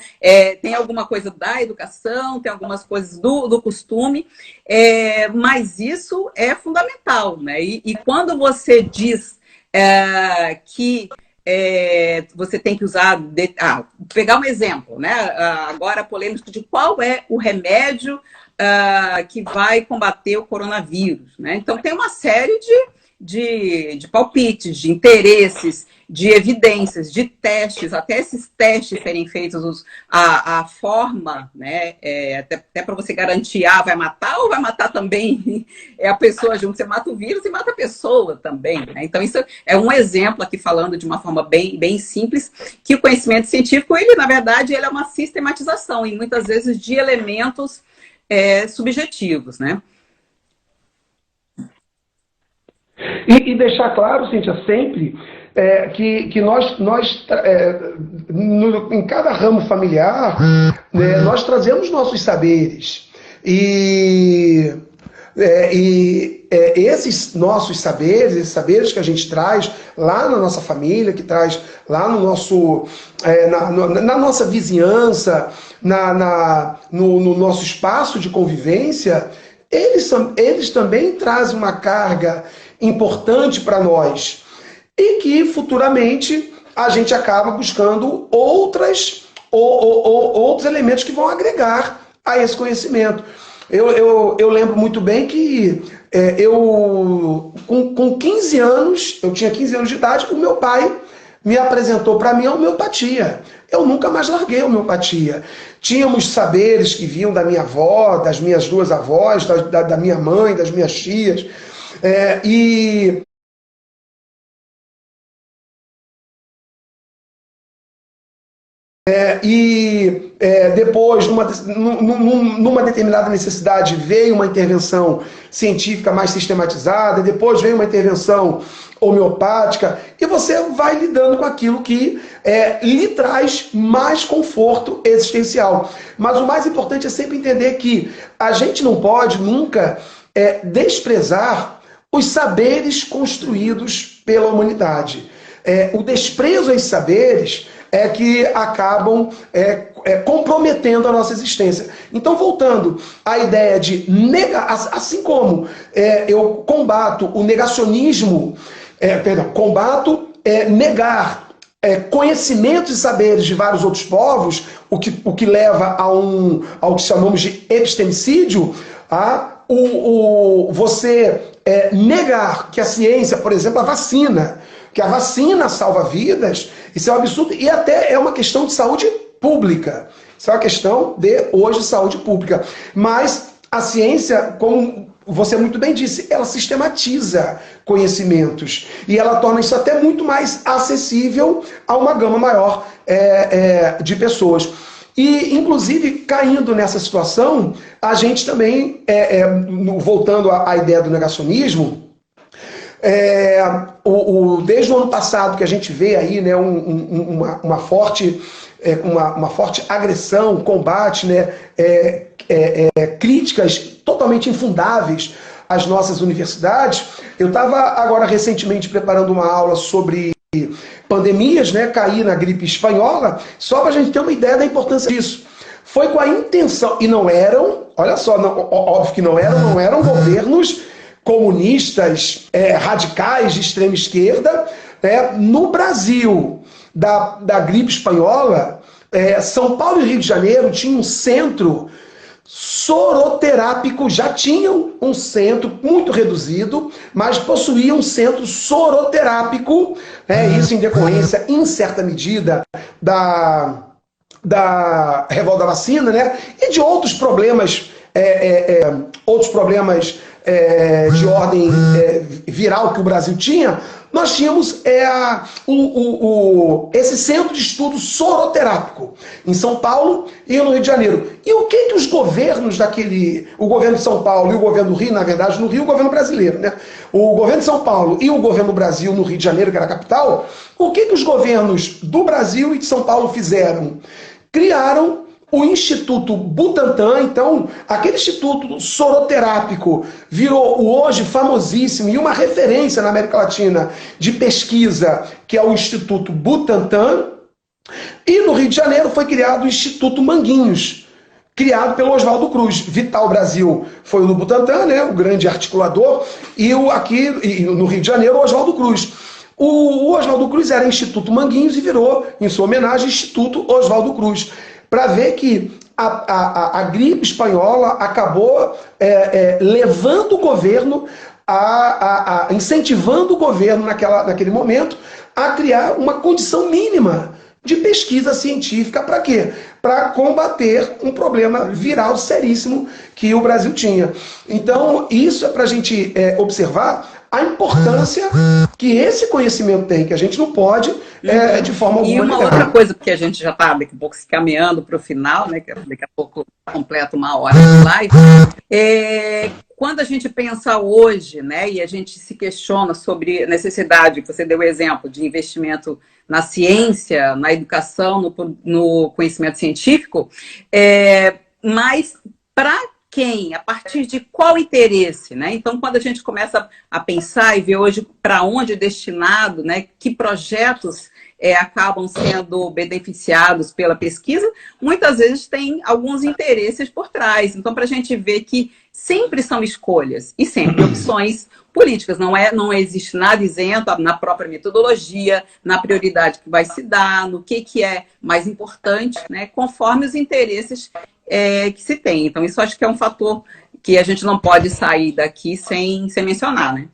tem alguma coisa da educação, tem algumas coisas do costume, mas isso é fundamental, né? E quando você diz que você tem que usar... pegar um exemplo, né? Agora polêmico de qual é o remédio que vai combater o coronavírus, né? Então tem uma série de palpites, de interesses, de evidências, de testes, até esses testes serem feitos, a forma, né, até para você garantir, vai matar ou vai matar também a pessoa junto, você mata o vírus e mata a pessoa também, né? Então isso é um exemplo aqui, falando de uma forma bem simples, que o conhecimento científico, ele na verdade, ele é uma sistematização, e muitas vezes de elementos subjetivos, né? E deixar claro, Cíntia, sempre que nós em cada ramo familiar, né, nós trazemos nossos saberes. Esses nossos saberes, esses saberes que a gente traz lá na nossa família, que traz lá no nosso, na nossa vizinhança, no nosso espaço de convivência, eles também trazem uma carga importante para nós, e que futuramente a gente acaba buscando outros elementos que vão agregar a esse conhecimento. Eu lembro muito bem que com 15 anos, eu tinha 15 anos de idade, o meu pai me apresentou para mim a homeopatia. Eu nunca mais larguei a homeopatia. Tínhamos saberes que vinham da minha avó, das minhas 2 avós, da minha mãe, das minhas tias, depois, numa determinada necessidade, veio uma intervenção científica mais sistematizada, depois veio uma intervenção homeopática, e você vai lidando com aquilo que lhe traz mais conforto existencial. Mas o mais importante é sempre entender que a gente não pode nunca desprezar os saberes construídos pela humanidade. O desprezo a esses saberes que acabam comprometendo a nossa existência. Então, voltando à ideia de negar, assim como eu combato o negacionismo, negar conhecimentos e saberes de vários outros povos, o que leva ao que chamamos de epistemicídio, você negar que a ciência, por exemplo, a vacina, que a vacina salva vidas, isso é um absurdo, e até é uma questão de saúde pública. Isso é uma questão de, hoje, saúde pública. Mas a ciência, como você muito bem disse, ela sistematiza conhecimentos. E ela torna isso até muito mais acessível a uma gama maior de pessoas. E, inclusive, caindo nessa situação, a gente também, voltando à ideia do negacionismo, Desde o ano passado que a gente vê aí, né, uma forte agressão, combate, né, críticas totalmente infundáveis às nossas universidades. Eu estava agora recentemente preparando uma aula sobre pandemias, né, caí na gripe espanhola, só para a gente ter uma ideia da importância disso. Foi com a intenção, e não eram, olha só, óbvio que não eram governos comunistas, radicais de extrema esquerda, né? No Brasil, da gripe espanhola, São Paulo e Rio de Janeiro tinham um centro soroterápico, já tinham um centro muito reduzido, mas possuíam um centro soroterápico, né? Isso em decorrência, em certa medida, da revolta da vacina, né? E de outros problemas, de ordem viral que o Brasil tinha. Nós tínhamos esse centro de estudo soroterápico em São Paulo e no Rio de Janeiro. E o que os governos o governo de São Paulo e o governo do Rio, na verdade, no Rio, o governo brasileiro, né? O governo de São Paulo e o governo do Brasil no Rio de Janeiro, que era a capital, o que os governos do Brasil e de São Paulo fizeram? Criaram o Instituto Butantan. Então, aquele instituto soroterápico virou o hoje famosíssimo e uma referência na América Latina de pesquisa, que é o Instituto Butantan. E no Rio de Janeiro foi criado o Instituto Manguinhos, criado pelo Oswaldo Cruz. Vital Brasil foi o do Butantan, né, o grande articulador, e aqui no Rio de Janeiro, o Oswaldo Cruz. O Oswaldo Cruz era Instituto Manguinhos e virou, em sua homenagem, Instituto Oswaldo Cruz. Para ver que a gripe espanhola acabou levando o governo, incentivando o governo naquele momento a criar uma condição mínima de pesquisa científica. Para quê? Para combater um problema viral seríssimo que o Brasil tinha. Então, isso é para a gente observar a importância que esse conhecimento tem, que a gente não pode, de forma alguma... E uma outra coisa, porque a gente já está daqui a pouco se caminhando para o final, né, que daqui a pouco completa 1 hora de live, quando a gente pensa hoje, né, e a gente se questiona sobre a necessidade, que você deu o exemplo, de investimento na ciência, na educação, no conhecimento científico, mas para quem? A partir de qual interesse, né? Então, quando a gente começa a pensar e ver hoje para onde é destinado, né, que projetos acabam sendo beneficiados pela pesquisa, muitas vezes tem alguns interesses por trás. Então, para a gente ver que sempre são escolhas e sempre opções políticas. Não existe nada isento na própria metodologia, na prioridade que vai se dar, no que é mais importante, né, conforme os interesses que se tem. Então, isso acho que é um fator que a gente não pode sair daqui sem mencionar, né?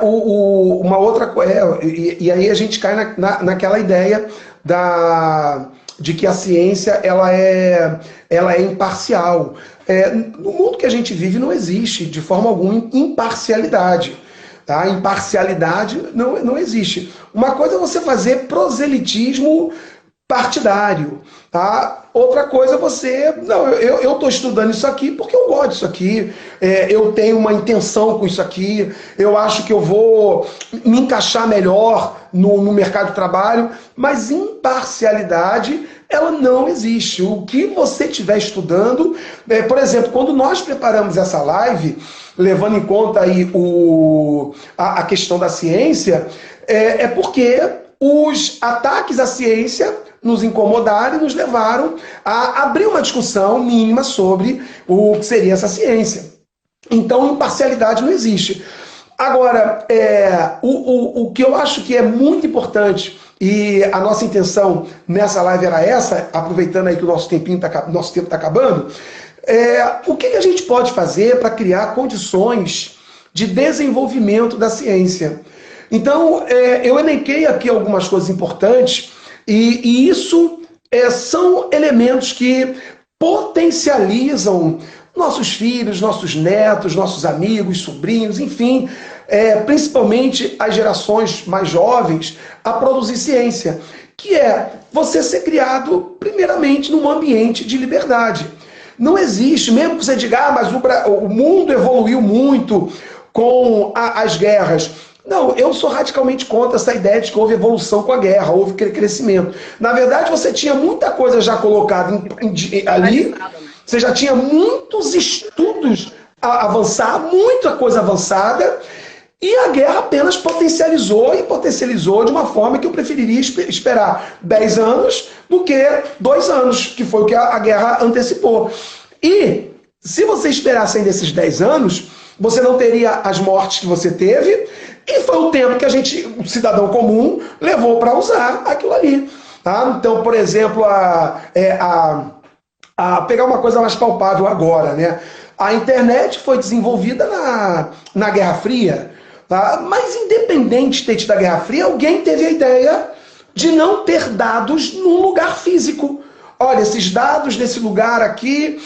Uma outra coisa, e aí a gente cai naquela ideia de que a ciência ela é imparcial. No mundo que a gente vive não existe de forma alguma imparcialidade. Tá? Imparcialidade não existe. Uma coisa é você fazer proselitismo partidário, tá? Outra coisa é você... Não, eu estou estudando isso aqui porque eu gosto disso aqui, eu tenho uma intenção com isso aqui, eu acho que eu vou me encaixar melhor no mercado de trabalho, mas imparcialidade, ela não existe. O que você estiver estudando... por exemplo, quando nós preparamos essa live, levando em conta aí a questão da ciência, porque os ataques à ciência nos incomodaram e nos levaram a abrir uma discussão mínima sobre o que seria essa ciência. Então, imparcialidade não existe. Agora, o que eu acho que é muito importante, e a nossa intenção nessa live era essa, aproveitando aí que o nosso tempo está acabando, o que a gente pode fazer para criar condições de desenvolvimento da ciência? Então, eu elenquei aqui algumas coisas importantes, e isso são elementos que potencializam nossos filhos, nossos netos, nossos amigos, sobrinhos, enfim, principalmente as gerações mais jovens, a produzir ciência, que é você ser criado, primeiramente, num ambiente de liberdade. Não existe, mesmo que você diga, mas o mundo evoluiu muito com as guerras. Não, eu sou radicalmente contra essa ideia de que houve evolução com a guerra, houve crescimento. Na verdade, você tinha muita coisa já colocada ali, você já tinha muitos estudos a avançar, muita coisa avançada, e a guerra apenas potencializou de uma forma que eu preferiria esperar 10 anos do que 2 anos, que foi o que a guerra antecipou. E se você esperasse ainda esses 10 anos, você não teria as mortes que você teve, e foi o tempo que o cidadão comum, levou para usar aquilo ali. Tá? Então, por exemplo, pegar uma coisa mais palpável agora, né? A internet foi desenvolvida na Guerra Fria, tá? Mas independente da Guerra Fria, alguém teve a ideia de não ter dados num lugar físico. Olha, esses dados desse lugar aqui,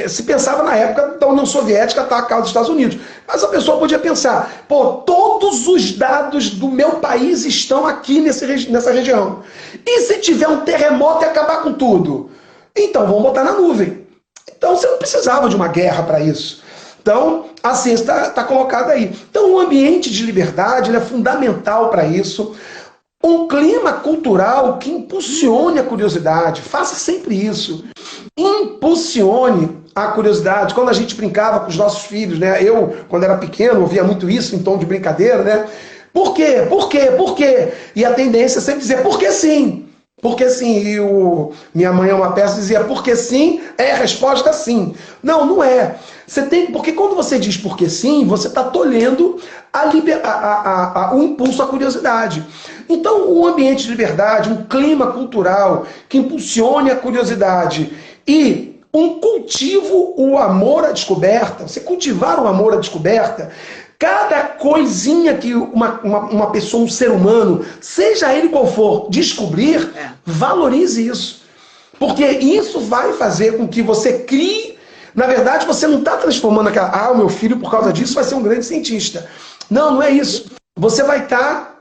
se pensava na época da União Soviética atacar os Estados Unidos. Mas a pessoa podia pensar, todos os dados do meu país estão aqui nessa região. E se tiver um terremoto e acabar com tudo? Então vamos botar na nuvem. Então você não precisava de uma guerra para isso. Então a ciência está colocada aí. Então o ambiente de liberdade ele é fundamental para isso. Um clima cultural que impulsione a curiosidade. Faça sempre isso. Impulsione a curiosidade. Quando a gente brincava com os nossos filhos, né? Eu, quando era pequeno, ouvia muito isso em tom de brincadeira, né? Por quê? Por quê? Por quê? E a tendência é sempre dizer, porque sim. Porque sim. E minha mãe é uma peça dizia, porque sim, a resposta sim. Não, não é. Porque quando você diz porque sim, você está tolhendo o impulso à curiosidade. Então, um ambiente de liberdade, um clima cultural que impulsione a curiosidade e um cultivo, o amor à descoberta, você cultivar o amor à descoberta, cada coisinha que uma pessoa, um ser humano, seja ele qual for, descobrir, valorize isso. Porque isso vai fazer com que você crie. Na verdade, você não está transformando o meu filho, por causa disso, vai ser um grande cientista. Não, não é isso. Você vai estar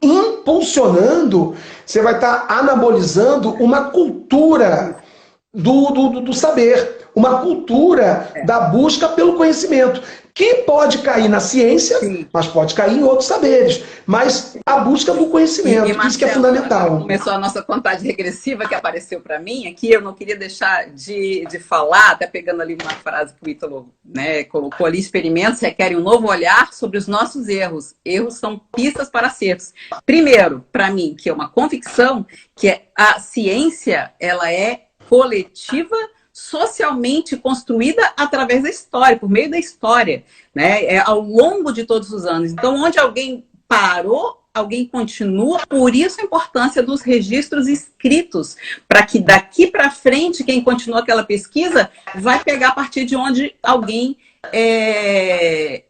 impulsionando, você vai estar anabolizando uma cultura do saber, uma cultura da busca pelo conhecimento, que pode cair na ciência, sim, mas pode cair em outros saberes. Mas a busca do conhecimento, Marcelo, isso que é fundamental. Começou a nossa contagem regressiva que apareceu para mim aqui, eu não queria deixar de falar, até pegando ali uma frase que o Ítalo, né, colocou ali, experimentos requerem um novo olhar sobre os nossos erros. Erros são pistas para acertos. Primeiro, para mim, que é uma convicção, que a ciência, ela é coletiva, socialmente construída através da história, por meio da história, né? Ao longo de todos os anos. Então, onde alguém parou, alguém continua, por isso a importância dos registros escritos, para que daqui para frente, quem continua aquela pesquisa, vai pegar a partir de onde alguém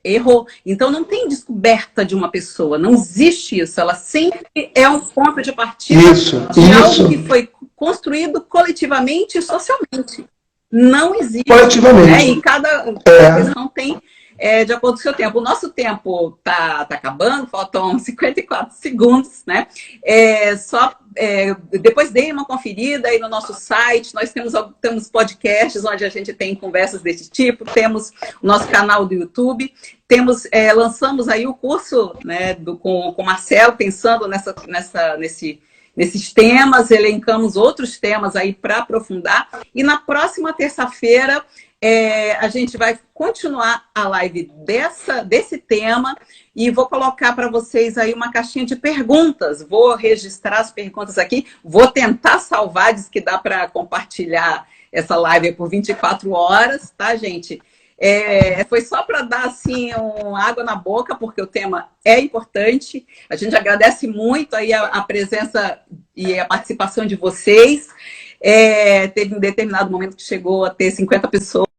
errou. Então, não tem descoberta de uma pessoa, não existe isso, ela sempre é um ponto de partida de algo que foi construído coletivamente e socialmente. Não existe. Coletivamente. Né? E cada questão tem de acordo com o seu tempo. O nosso tempo tá acabando, faltam 54 segundos, né? Depois dei uma conferida aí no nosso site, nós temos podcasts onde a gente tem conversas desse tipo, temos o nosso canal do YouTube, lançamos aí o curso, né, com o Marcelo, pensando nesses temas, elencamos outros temas aí para aprofundar. E na próxima terça-feira a gente vai continuar a live desse tema e vou colocar para vocês aí uma caixinha de perguntas. Vou registrar as perguntas aqui, vou tentar salvar, diz que dá para compartilhar essa live por 24 horas, tá, gente? Foi só para dar assim água na boca, porque o tema é importante. A gente agradece muito aí a presença e a participação de vocês. Teve um determinado momento que chegou a ter 50 pessoas.